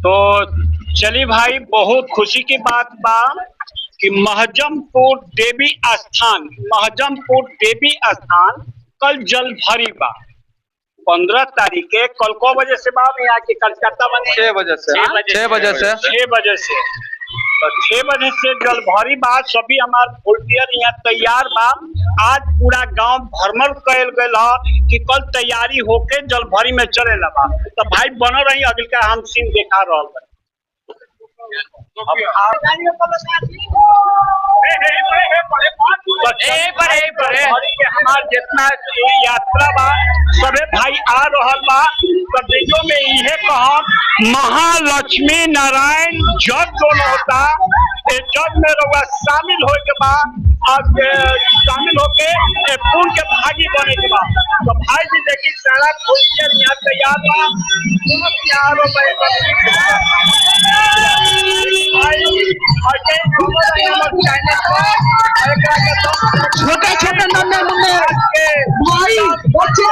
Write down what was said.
तो चलिए भाई, बहुत खुशी की बात बा कि महजमपुर देवी स्थान कल जल भरी बा। 15 तारीख के कल को बजे से बाद यहाँ की कलकत्ता बने 6 बजे से 6 बजे से 6 बजे से तो 6 बजे से जल भरी बा। सभी हमार वोल्टियर यहाँ तैयार बा। आज पूरा गांव भरमर कैल गए कि कल तैयारी होके जल भरी में चले लगा। तो भाई बनो रही, अगल का हम सीन देखा रहा हमार जितना यात्रा बा सबे भाई आ रहा बा। तो में इहे कहा महालक्ष्मी नारायण जग दोनों होता जग में रहुआ शामिल हो के बाद शामिल होके पुण्य के भागी बने के बाद। तो भाई जी देखिए सारा यहाँ तैयार बा। छोटे छोटे नन्हे मुन्ने भाई बच्चे